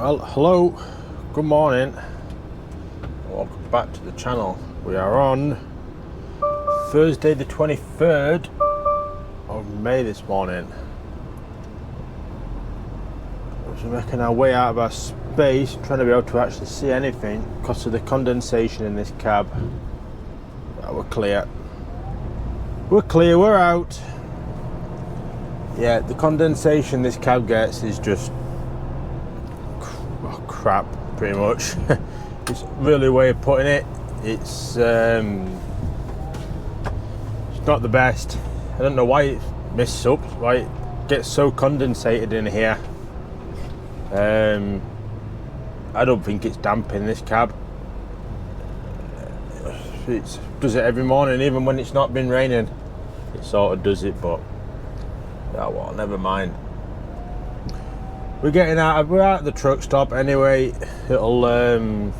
Well, hello, good morning, welcome back to the channel. We are on Thursday the 23rd of May this morning. We're making our way out of our space, trying to be able to actually see anything because of the condensation in this cab. We're clear. We're clear, we're out. Yeah, the condensation this cab gets is just crap, pretty much. It's really a way of putting it. It's not the best. I don't know why it messes up, why it gets so condensated in here. I don't think it's damp in this cab. It does it every morning, even when it's not been raining. It sort of does it, but oh well, never mind. We're at the truck stop anyway. We'll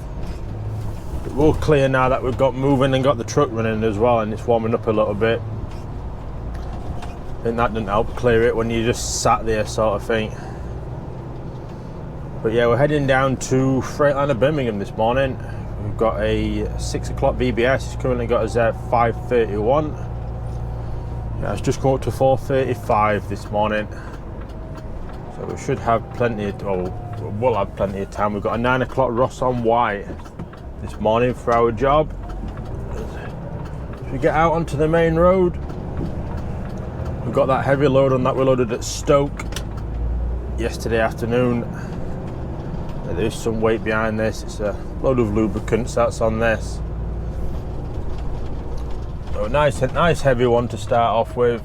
clear now that we've got moving and got the truck running as well, and it's warming up a little bit. I think that didn't help clear it when you just sat there, sort of thing. But yeah, we're heading down to Freightliner Birmingham this morning. We've got a 6 o'clock VBS. It's currently got us at 5:31. Yeah, it's just come up to 4:35 this morning. So we should have we'll have plenty of time. We've got a 9 o'clock Ross on White this morning for our job. As we get out onto the main road, we've got that heavy load on that we loaded at Stoke yesterday afternoon. There's some weight behind this. It's a load of lubricants that's on this. So a nice heavy one to start off with.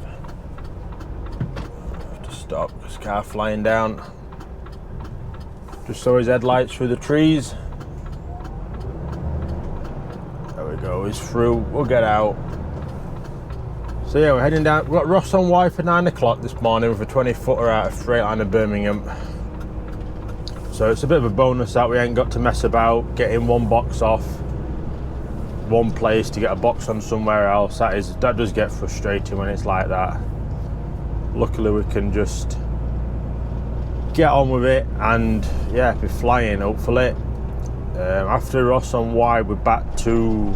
Stop this car flying down. Just saw his headlights through the trees. There we go, he's through. We'll get out. So yeah, we're heading down. We've got Ross on Y for 9 o'clock this morning with a 20-footer out of Freightliner Birmingham. So it's a bit of a bonus that we ain't got to mess about getting one box off one place to get a box on somewhere else. That does get frustrating when it's like that. Luckily we can just get on with it and yeah, be flying hopefully. After Ross on Y, we're back to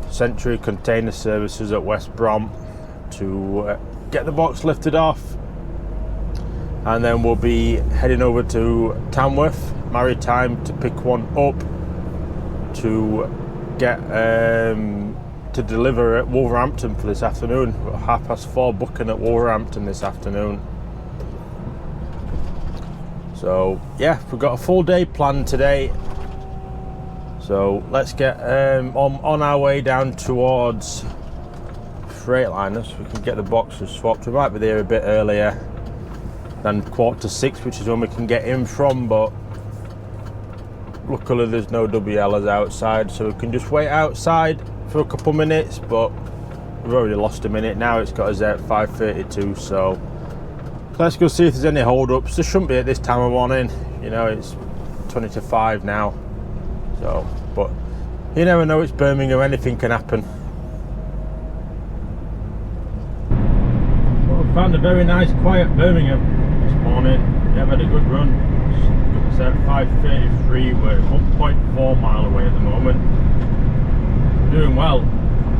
Century Container Services at West Brom to get the box lifted off, and then we'll be heading over to Tamworth Maritime to pick one up to get to deliver at Wolverhampton for this afternoon. We've got 4:30 booking at Wolverhampton this afternoon. So yeah, we've got a full day planned today. So let's get on our way down towards Freightliner so we can get the boxes swapped. We might be there a bit earlier than 5:45, which is when we can get in from, but luckily there's no WLs outside, so we can just wait outside for a couple minutes. But we've already lost a minute now. It's got us there at 5:32, so let's go see if there's any hold-ups. There shouldn't be at this time of morning, you know, it's 20 to 5 now, so, but you never know, it's Birmingham, anything can happen. Well, we found a very nice quiet Birmingham this morning. We have had a good run. It's at 5:33, we're 1.4 mile away at the moment. We're doing well.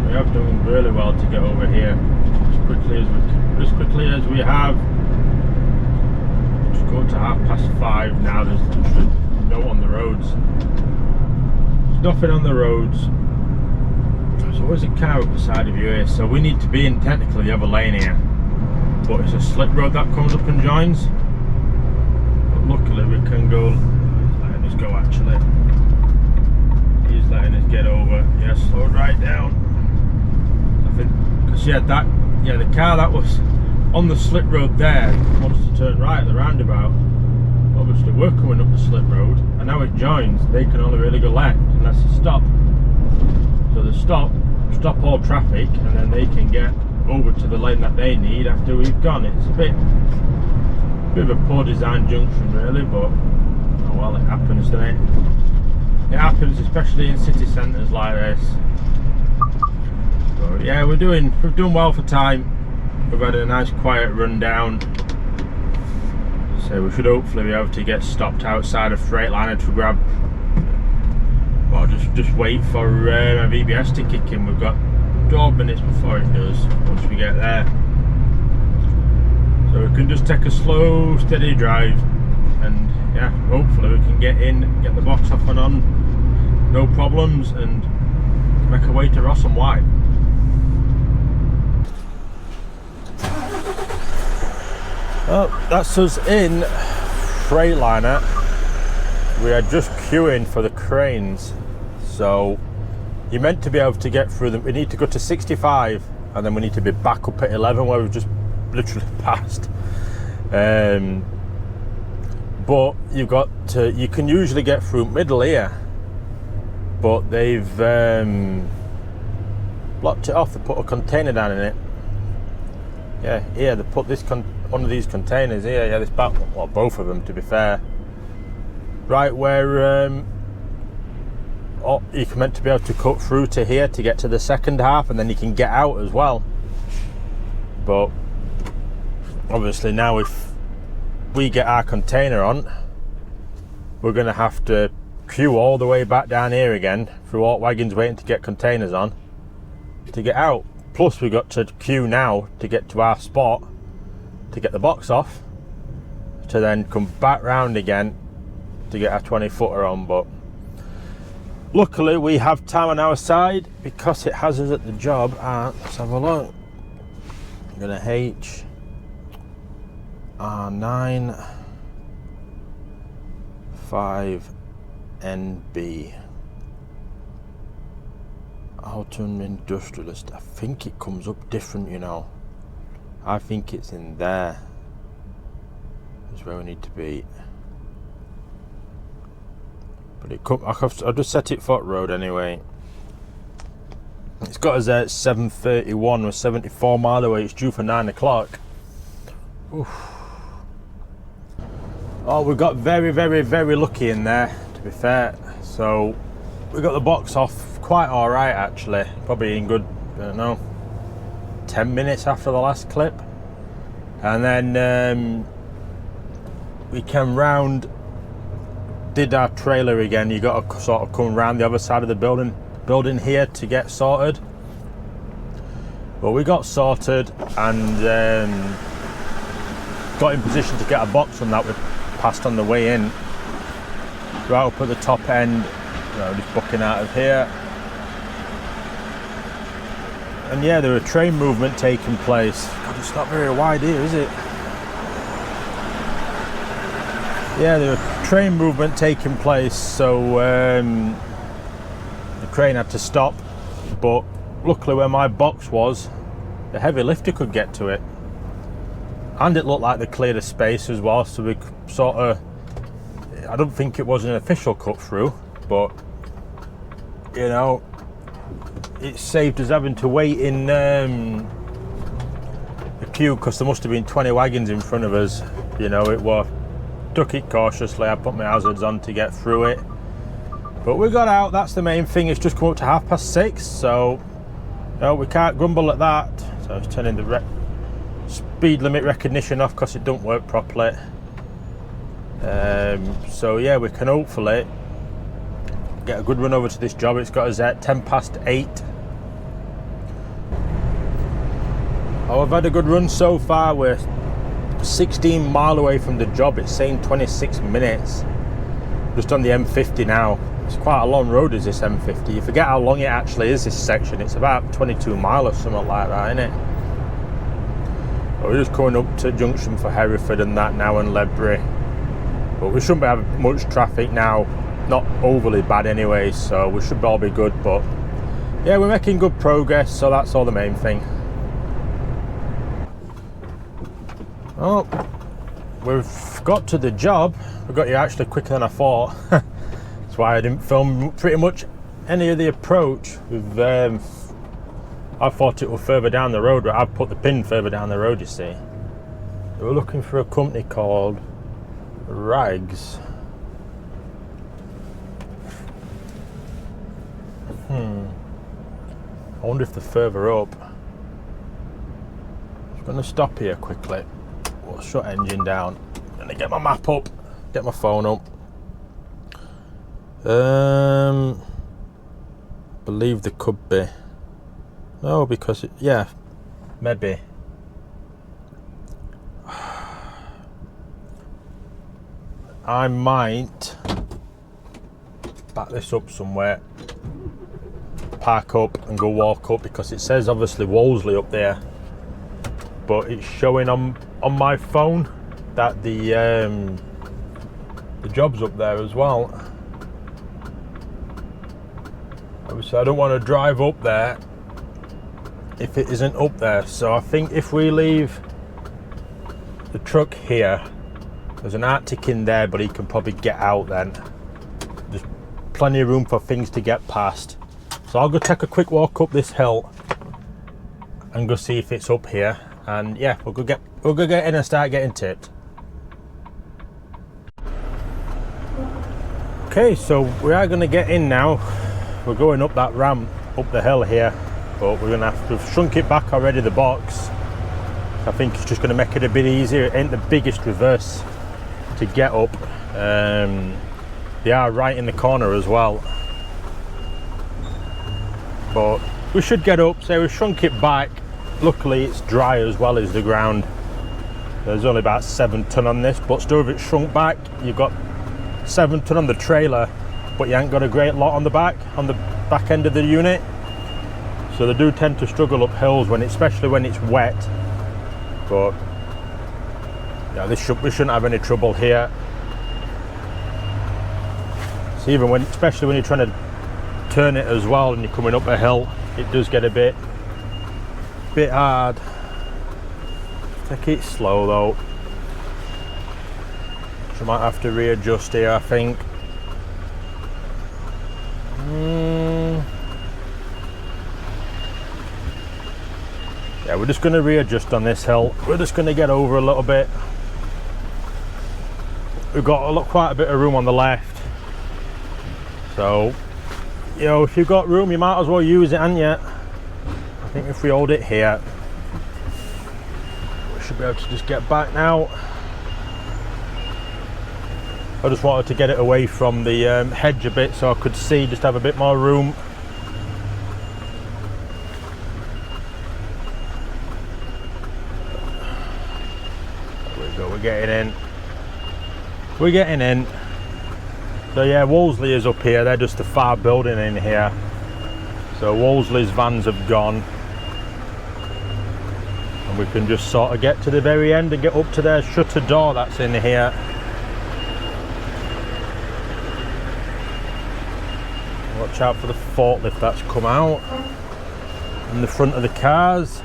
We have done really well to get over here as quickly as we have. Just go to 5:30 now. There's no on the roads. There's nothing on the roads. There's always a car up the side of you here, so we need to be in technically the other lane here. But it's a slip road that comes up and joins. But luckily we can go. He's letting us go actually. He's letting us get over. Yeah, slowed right down. I think because the car that was on the slip road there wants to turn right at the roundabout. Obviously we're coming up the slip road, and now it joins. They can only really go left unless they stop. So they stop all traffic, and then they can get over to the lane that they need after we've gone. It's a bit of a poor design junction really, but oh well, it happens, doesn't it? It happens, especially in city centres like this. So yeah, we've done well for time. We've had a nice quiet run down. So we should hopefully be able to get stopped outside of Freightliner to grab, well, just wait for my VBS to kick in. We've got 12 minutes before it does, once we get there. So we can just take a slow, steady drive, and yeah, hopefully we can get in, get the box off and on, no problems, and make our way to Ross and White. Well, that's us in Freightliner. We are just queuing for the cranes. So you're meant to be able to get through them. We need to go to 65 and then we need to be back up at 11 where we've just literally passed. But you've got to, you can usually get through middle here, but they've blocked it off. They put a container down in it. Yeah, here they put this one of these containers here. Yeah, this back, well, both of them to be fair. Right where you're meant to be able to cut through to here to get to the second half, and then you can get out as well. But obviously now if we get our container on, we're going to have to queue all the way back down here again through alt wagons waiting to get containers on to get out. Plus we've got to queue now to get to our spot to get the box off, to then come back round again to get our 20 footer on. But luckily we have time on our side because it has us at the job at, let's have a look, I'm gonna HR9 5NB Autumn Industrialist. I think it comes up different, you know. I think it's in there is where we need to be. But it come, I'll just set it foot road anyway. It's got us there at 7:31. We're 74 mile away. It's due for 9 o'clock. Oh, we got very, very, very lucky in there, to be fair. So we got the box off quite all right, actually. Probably in good, I don't know, 10 minutes after the last clip. And then we came round, did our trailer again. You got to sort of come round the other side of the building here to get sorted. But we got sorted and got in position to get a box on that. We passed on the way in, right up at the top end, you know, just booking out of here. And yeah, there was train movement taking place. God, it's not very wide here, is it? Yeah, there was train movement taking place, so the crane had to stop. But luckily where my box was, the heavy lifter could get to it. And it looked like they cleared a space as well, so we sort of, I don't think it was an official cut through, but you know, it saved us having to wait in the queue, because there must have been 20 wagons in front of us. You know, it was, took it cautiously. I put my hazards on to get through it, but we got out. That's the main thing. It's just come up to 6:30, so no, we can't grumble at that. So I was turning the speed limit recognition off because it don't work properly. So yeah, we can hopefully get a good run over to this job. It's got us at 8:10. Oh, I've had a good run so far. We're 16 mile away from the job. It's saying 26 minutes. Just on the M50 now. It's quite a long road, is this M50. You forget how long it actually is, this section. It's about 22 mile or something like that, isn't it? But we're just coming up to junction for Hereford and that now, and Ledbury. But we shouldn't be having much traffic now. Not overly bad anyway, so we should all be good. But yeah, we're making good progress, so that's all the main thing. Oh, we've got to the job. We got here actually quicker than I thought. That's why I didn't film pretty much any of the approach. I thought it was further down the road, but I've put the pin further down the road, you see. We're looking for a company called Rags. I wonder if they're further up. I'm going to stop here quickly. We'll shut engine down. gonna get my map up, get my phone up. Believe there could be. No, because yeah, maybe. I might back this up somewhere, park up and go walk up, because it says obviously Wolseley up there, but it's showing on my phone that the job's up there as well. Obviously I don't want to drive up there if it isn't up there, so I think if we leave the truck here, there's an Arctic in there, but he can probably get out then. There's plenty of room for things to get past. So I'll go take a quick walk up this hill and go see if it's up here. And yeah, we'll go get in and start getting tipped. Okay, so we are going to get in now. We're going up that ramp up the hill here, but we're going to have to shrunk it back already, the box. I think it's just going to make it a bit easier. It ain't the biggest reverse to get up. They are right in the corner as well, but we should get up. So we shrunk it back. Luckily it's dry as well as the ground. There's only about 7 ton on this, but still, if it's shrunk back, you've got 7 ton on the trailer, but you ain't got a great lot on the back end of the unit. So they do tend to struggle up hills especially when it's wet. But yeah, we shouldn't have any trouble here. So even especially when you're trying to turn it as well and you're coming up a hill, it does get a bit hard. Take it slow though. So I might have to readjust here, I think. Yeah, we're just going to readjust on this hill. We're just going to get over a little bit. We've got quite a bit of room on the left, so you know, if you've got room, you might as well use it, ain't you? I think if we hold it here, we should be able to just get back now. I just wanted to get it away from the hedge a bit so I could see, just have a bit more room. There we go, we're getting in. We're getting in. So yeah, Wolseley is up here. They're just a far building in here. So Wolseley's vans have gone. And we can just sort of get to the very end and get up to their shutter door that's in here. Watch out for the forklift that's come out in the front of the cars.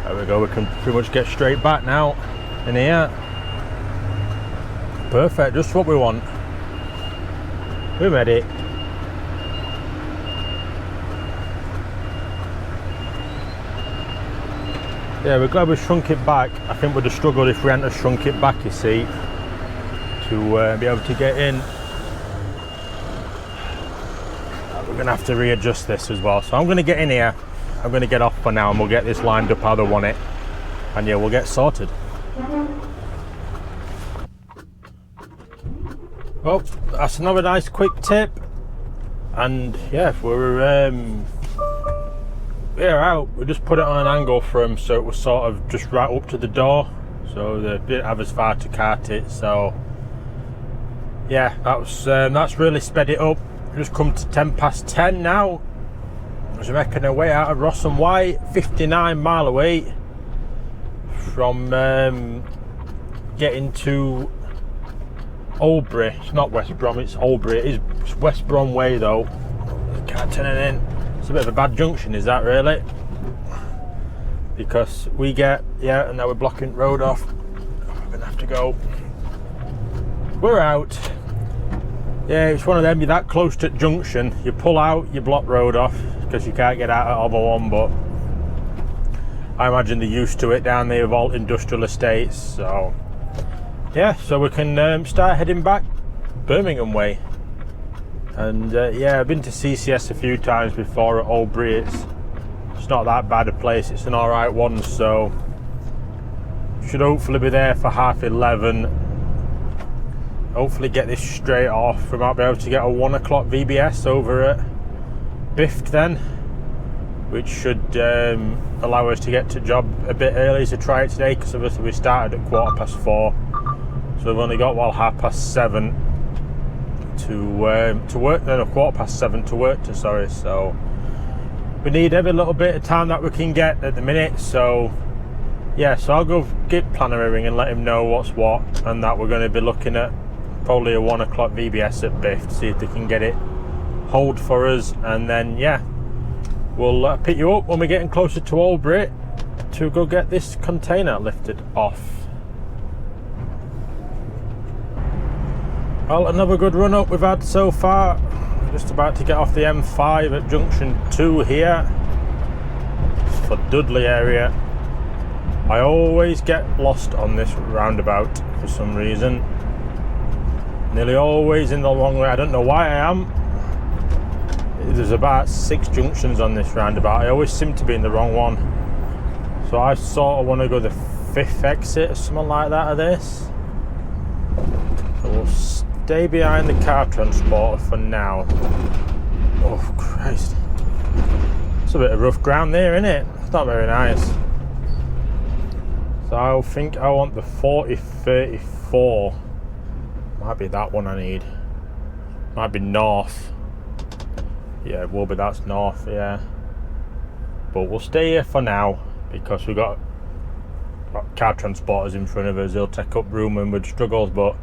There we go, we can pretty much get straight back now in here. Perfect, just what we want. We're ready. Yeah, we're glad we shrunk it back. I think we'd have struggled if we hadn't have shrunk it back, you see, to be able to get in. We're going to have to readjust this as well. So I'm going to get in here. I'm going to get off for now and we'll get this lined up how they want it. And yeah, we'll get sorted. Well, that's another nice quick tip. And yeah, we're out. We just put it on an angle for them so it was sort of just right up to the door. So they didn't have as far to cart it. So yeah, that's really sped it up. Just come to 10:10 now. I was making our way out of Ross and White, 59 mile away from getting to Oldbury. It's not West Brom, it's Oldbury. It's West Brom way though. Can't turn it in. It's a bit of a bad junction, is that really? Because we get, yeah, and now we're blocking road off. We're gonna have to go. We're out. Yeah, it's one of them, you're that close to junction, you pull out, you block road off because you can't get out at other one, but I imagine they're used to it down there with all industrial estates. So yeah, so we can start heading back Birmingham way. And yeah, I've been to CCS a few times before at Oldbury. It's not that bad a place, it's an alright one. So Should hopefully be there for 11:30. Hopefully get this straight off. We might be able to get a 1 o'clock VBS over at Bift then, which should allow us to get to job a bit early to try it today, because obviously we started at 4:15, so we've only got 7:30 to work, then 7:15 to work to, sorry. So we need every little bit of time that we can get at the minute. So yeah, so I'll go give Planner a ring and let him know what's what, and that we're going to be looking at probably a 1 o'clock VBS at Biff to see if they can get it hold for us, and then yeah, we'll pick you up when we're getting closer to Albury to go get this container lifted off. Well, another good run up we've had so far. We're just about to get off the M5 at junction 2 here for Dudley area. I always get lost on this roundabout for some reason. Nearly always in the long way. I don't know why I am. There's about 6 junctions on this roundabout. I always seem to be in the wrong one. So I sort of want to go the 5th exit or something like that of this. So we'll stay behind the car transporter for now. Oh Christ. It's a bit of rough ground there, isn't it? It's not very nice. So I think I want the 4034. Might be that one I need. Might be north. Yeah, it will be. That's north, yeah. But we'll stay here for now because we've got car transporters in front of us. They'll take up room and with struggles, but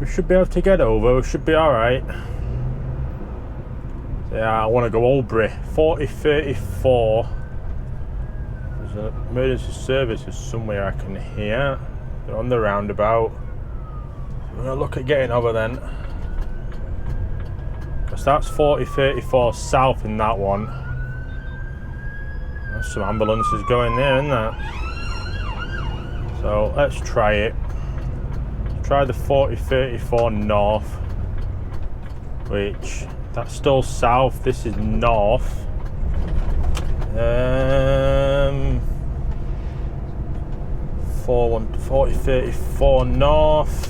we should be able to get over. We should be alright. So yeah, I want to go Albury. 4034. There's an emergency services somewhere I can hear. They're on the roundabout. We're going to look at getting over then, because that's 4034 south in that one. There's some ambulances going there, isn't there? So let's try it. Try the 4034 north, which that's still south. This is north. 4034 north.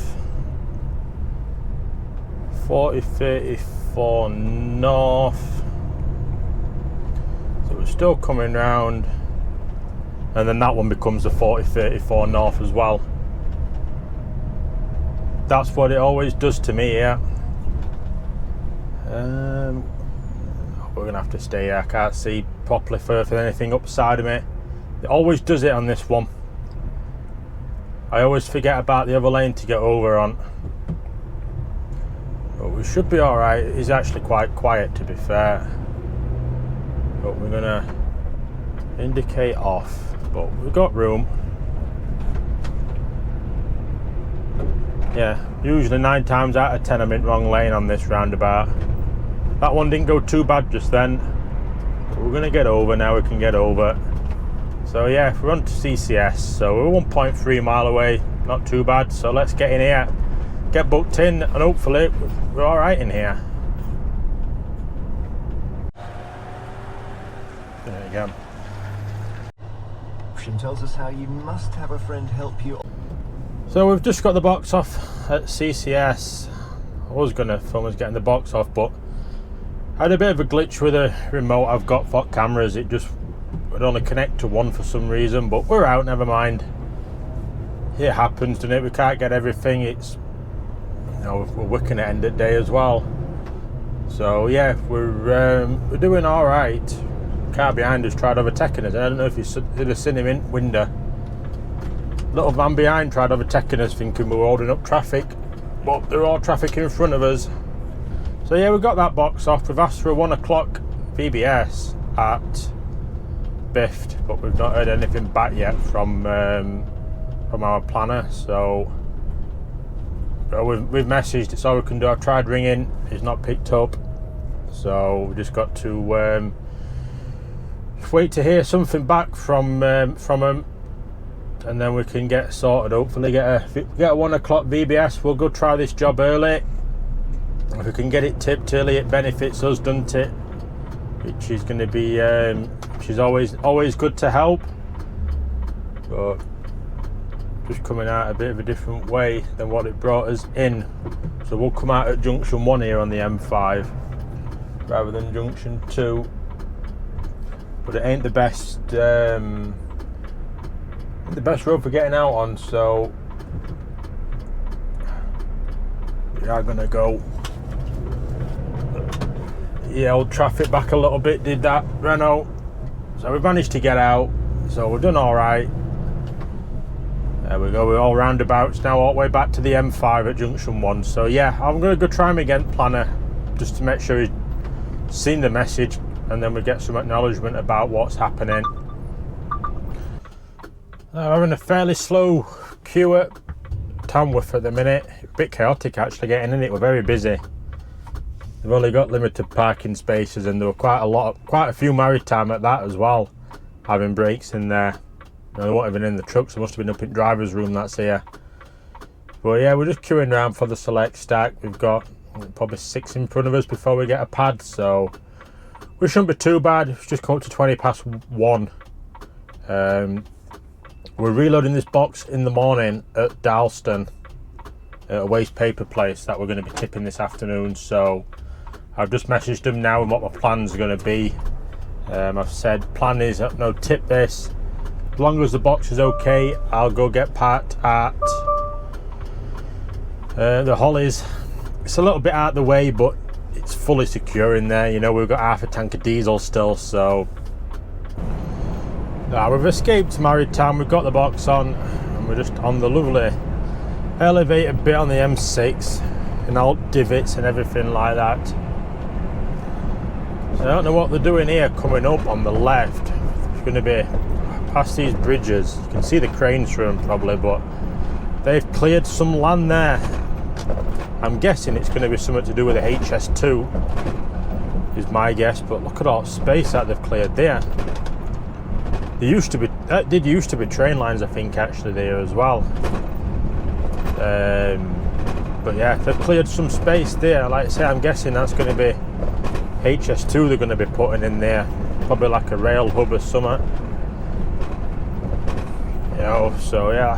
4034 north. So we're still coming round, and then that one becomes the 4034 north as well. That's what it always does to me, yeah. We're gonna have to stay here. I can't see properly for anything upside of me. It always does it on this one. I always forget about the other lane to get over on. But we should be alright. It's actually quite quiet, to be fair. But we're gonna indicate off. But we've got room. Yeah, usually 9 times out of 10 I'm in wrong lane on this roundabout. That one didn't go too bad just then. But we're gonna get over now. We can get over. So yeah, we're on to CCS. So we're 1.3 mile away. Not too bad. So let's get in here, get booked in, and hopefully we're all right in here. There you go. Tells us how you must have a friend help you. So we've just got the box off at CCS. I was going to film us getting the box off, but I had a bit of a glitch with the remote I've got for cameras. It just would only connect to one for some reason, but we're out, never mind. It happens, doesn't it? We can't get everything. It's, you know, we're working at end of day as well. So yeah, we're doing all right. Car behind us tried overtaking us. I don't know if you should have seen him in window. Little van behind tried overtaking us, thinking we were holding up traffic, but they're all traffic in front of us. So yeah, we got that box off. We've asked for a 1 o'clock VBS at Bift, but we've not heard anything back yet from our planner. So we've messaged. It's all we can do. I've tried ringing. He's not picked up. So we just got to wait to hear something back from him, and then we can get sorted. Hopefully get a 1 o'clock VBS. We'll go try this job early. If we can get it tipped early, it benefits us, doesn't it? Which is going to be she's always good to help. But just coming out a bit of a different way than what it brought us in. So we'll come out at junction 1 here on the M5 rather than junction 2. But it ain't the best road for getting out on, so we are gonna go. Yeah, old traffic back a little bit did that, Renault. So we've managed to get out, so we've done all right. There we go, we're all roundabouts now, all the way back to the M5 at junction 1. So yeah, I'm gonna go try him again, planner, just to make sure he's seen the message, and then we get some acknowledgement about what's happening. We're having a fairly slow queue at Tamworth at the minute. A bit chaotic actually getting in it, we're very busy. They've only got limited parking spaces, and there were quite a few maritime at that as well, having breaks in there. They weren't even in the trucks, they must have been up in driver's room, that's here. But yeah, we're just queuing around for the select stack. We've got probably 6 in front of us before we get a pad, so we shouldn't be too bad. It's just come up to 20 past 1. We're reloading this box in the morning at Dalston, at a waste paper place that we're going to be tipping this afternoon. So I've just messaged them now and what my plans are going to be. I've said plan is no, tip this. As long as the box is okay, I'll go get parked at the Hollies. It's a little bit out of the way, but it's fully secure in there. You know, we've got half a tank of diesel still, so we've escaped maritime. We've got the box on, and we're just on the lovely elevated bit on the M6, and all divots and everything like that. So I don't know what they're doing here coming up on the left. It's going to be past these bridges. You can see the cranes through them probably, but they've cleared some land there. I'm guessing it's going to be something to do with the HS2, is my guess, but look at all the space that they've cleared there. That did used to be train lines, I think, actually there as well. But yeah, they've cleared some space there. Like I say, I'm guessing that's going to be HS2 they're going to be putting in there, probably like a rail hub or something. You know, so yeah,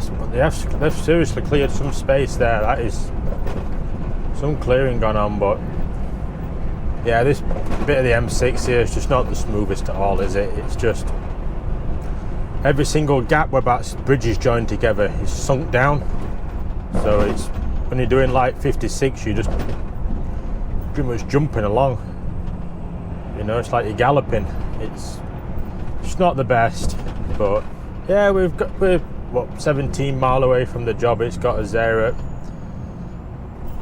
they've seriously cleared some space there. That is some clearing going on, but yeah, this bit of the M6 here is just not the smoothest at all, is it? It's just every single gap where that bridge is joined together is sunk down. So it's when you're doing like 56, you're just pretty much jumping along. You know, it's like you're galloping. It's not the best, but yeah, we're what 17 mile away from the job. It's got us there at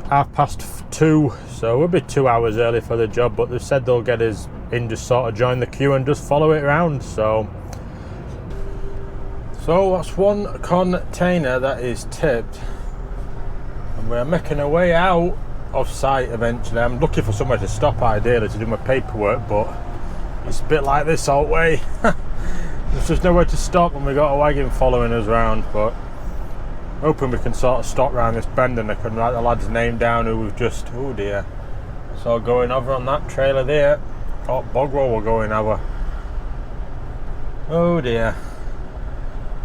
2:30, so we'll be 2 hours early for the job, but they've said they'll get us in, just sort of join the queue and just follow it around. So that's one container that is tipped, and we're making our way out of sight eventually. I'm looking for somewhere to stop ideally to do my paperwork, but it's a bit like this all way. There's just nowhere to stop, and we got a wagon following us round, but hoping we can sort of stop round this bend and I can write the lad's name down who we've just, oh dear, so going over on that trailer there. Oh, Bogwell we're going over. Oh dear.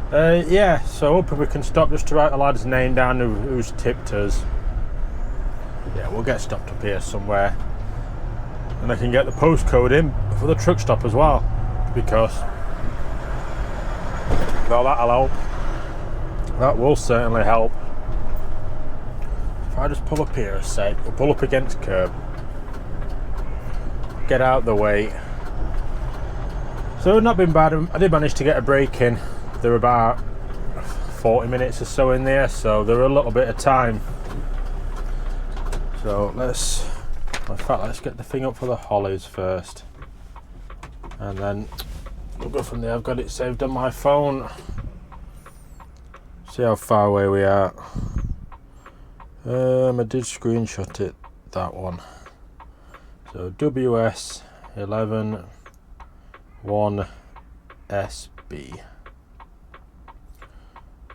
Yeah, so hoping we can stop just to write the lad's name down who's tipped us. Yeah, we'll get stopped up here somewhere, and I can get the postcode in for the truck stop as well, because well, that'll help. That will certainly help. If I just pull up here a sec, we'll pull up against curb, get out the way. So not been bad. I did manage to get a break in. There were about 40 minutes or so in there, so there were a little bit of time. So let's get the thing up for the Hollies first, and then we'll go from there. I've got it saved on my phone. See how far away we are. I did screenshot it, that one. So WS 11 1SB.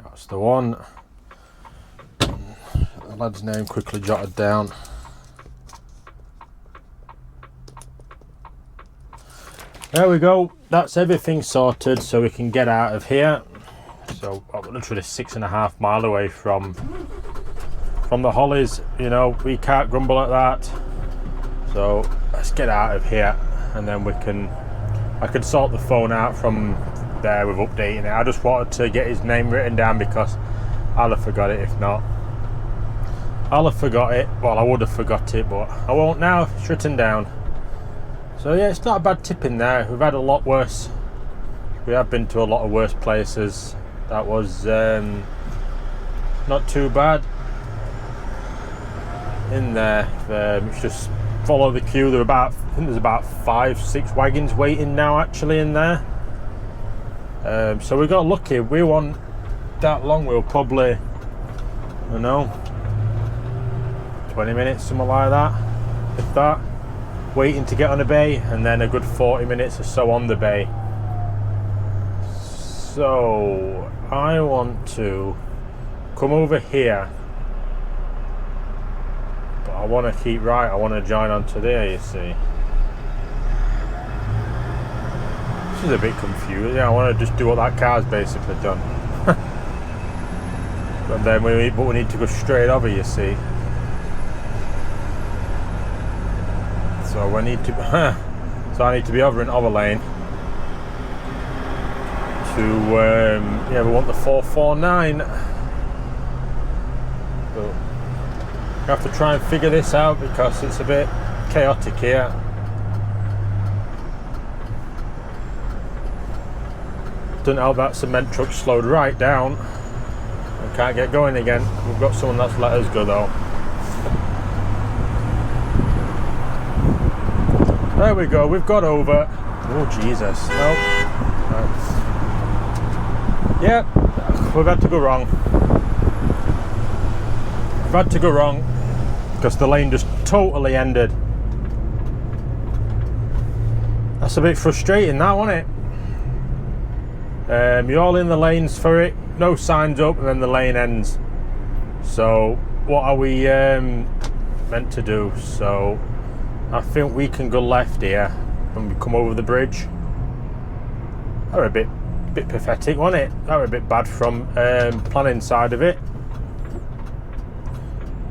That's the one. The lad's name quickly jotted down. There we go. That's everything sorted, so we can get out of here. So I'm literally 6.5 miles away from the Hollies. You know, we can't grumble at that. So let's get out of here, and then I can sort the phone out from there with updating it. I just wanted to get his name written down because I'll have forgot it if not. I'll have forgot it. Well, I would have forgot it, but I won't now. It's written down. So yeah, it's not a bad tip in there. We've had a lot worse. We have been to a lot of worse places. That was not too bad in there. It's just follow the queue. I think there's about 5-6 wagons waiting now actually in there. So we got lucky. We weren't that long. We were probably, I don't know, 20 minutes, something like that, if that, waiting to get on the bay, and then a good 40 minutes or so on the bay. So I want to come over here, but I want to keep right. I want to join onto there, you see. This is a bit confusing. I want to just do what that car's basically done. But then we need to go straight over, you see. So I need to be over in other lane to yeah, we want the 449. But I have to try and figure this out because it's a bit chaotic here. Doesn't help that cement truck slowed right down. I can't get going again. We've got someone that's let us go though. There we go, we've got over. Oh Jesus, nope. Yeah, we've had to go wrong. We've had to go wrong because the lane just totally ended. That's a bit frustrating, that, wasn't it? You're all in the lanes for it, no signs up, and then the lane ends. So what are we meant to do? So I think we can go left here when we come over the bridge. That were a bit pathetic, wasn't it? That were a bit bad from planning side of it.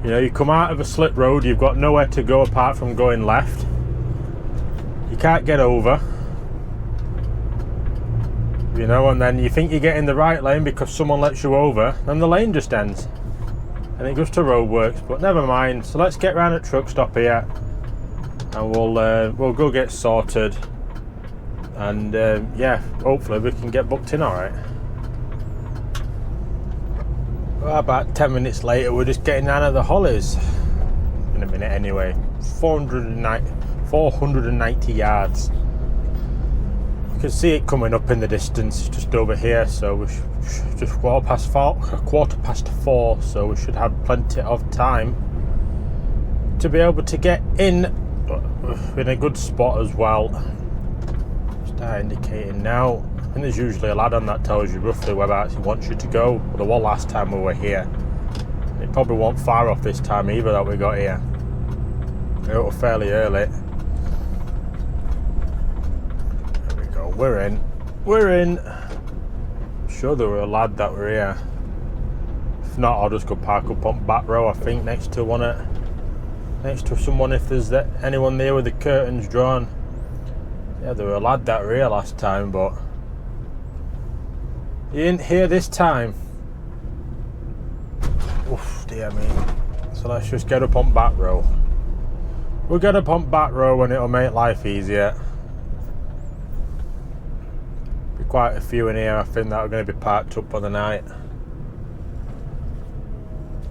You know, you come out of a slip road, you've got nowhere to go apart from going left. You can't get over. You know, and then you think you get in the right lane because someone lets you over, then the lane just ends. And it goes to roadworks, but never mind. So let's get round at truck stop here. And we'll go get sorted, and yeah, hopefully we can get booked in all right. Well, about 10 minutes later, we're just getting out of the Hollies. In a minute anyway. 490 yards. You can see it coming up in the distance, just over here. So we should just quarter past 4, so we should have plenty of time to be able to get in. In a good spot as well. Start indicating now. I think there's usually a lad on that tells you roughly whereabouts he wants you to go. Well, there was last time we were here. It probably won't far off this time either that we got here. It was fairly early. There we go. We're in. We're in. I'm sure there were a lad that were here. If not, I'll just go park up on back row. I think next to someone if there's anyone there with the curtains drawn. Yeah, there were a lad that were here last time, but he ain't here this time. Oof, dear me. So let's just get up on back row. We'll get up on back row and it'll make life easier. Be quite a few in here, I think, that are going to be parked up for the night.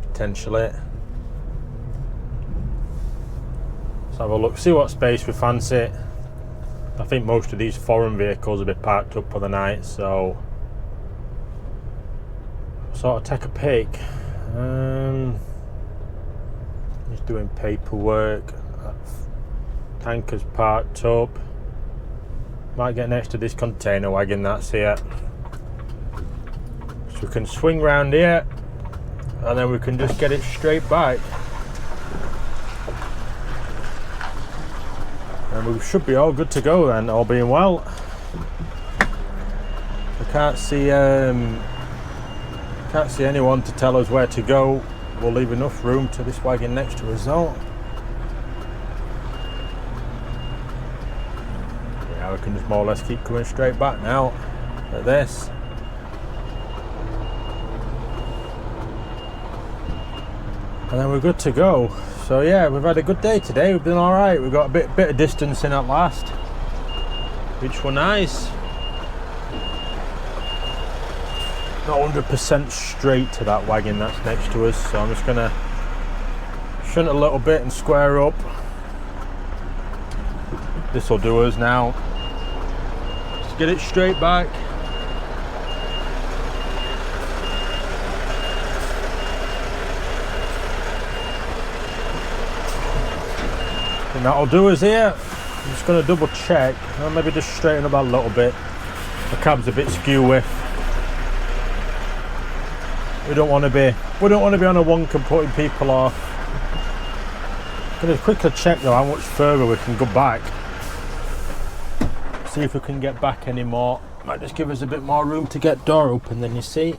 Potentially. Have a look, see what space we fancy. I think most of these foreign vehicles will be parked up for the night, so sort of take a peek. He's doing paperwork. Tanker's parked up. Might get next to this container wagon that's here. So we can swing round here and then we can just get it straight back. And we should be all good to go then, all being well. I can't see Can't see anyone to tell us where to go. We'll leave enough room to this wagon next to us though. Yeah, we can just more or less keep coming straight back now at this. And then we're good to go. So yeah, we've had a good day today. We've been all right. We've got a bit of distance in at last, which were nice. Not 100% straight to that wagon that's next to us, so I'm just gonna shunt a little bit and square up. This will do us now. Just get it straight back. And that'll do us here. I'm just going to double check, maybe just straighten up a little bit. The cab's a bit skew with. We don't want to be on a wonk putting people off. I'm going to quickly check though how much further we can go back. See if we can get back any more. Might just give us a bit more room to get door open, then you see.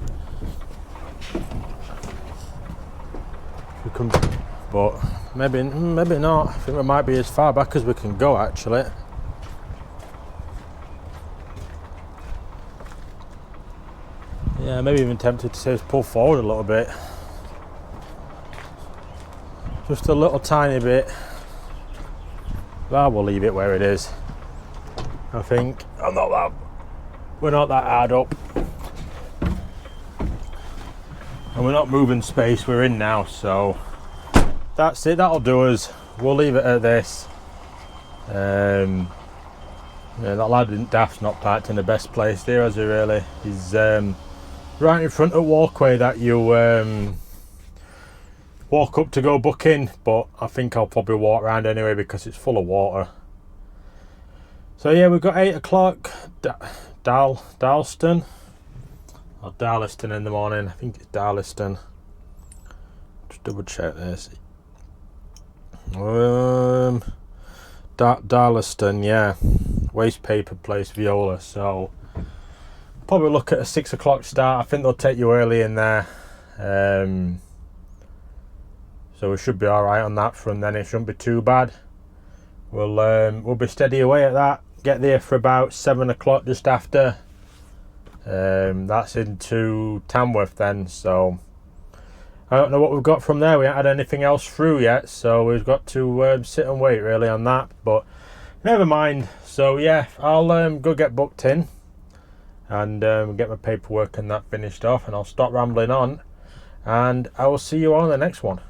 If we can, but maybe not. I think we might be as far back as we can go actually. Yeah, maybe even tempted to say let's pull forward a little bit. Just a little tiny bit. Well, we'll leave it where it is. I think we're not that hard up. And we're not moving space we're in now, so that's it, that'll do us. We'll leave it at this. Yeah, that lad in Daft's not parked in the best place there, has he really? He's right in front of the walkway that you walk up to go book in, but I think I'll probably walk around anyway because it's full of water. So yeah, we've got 8 o'clock Darleston or Darlaston in the morning. I think it's Darlaston. Just double check this. Darlaston, yeah. Waste paper place, Viola. So probably look at a 6 o'clock start. I think they'll take you early in there. So we should be all right on that front. Then it shouldn't be too bad. We'll be steady away at that. Get there for about 7 o'clock, just after. That's into Tamworth then. So I don't know what we've got from there. We haven't had anything else through yet, so we've got to sit and wait really on that. But never mind. So yeah, I'll go get booked in and get my paperwork and that finished off, and I'll stop rambling on. And I will see you on the next one.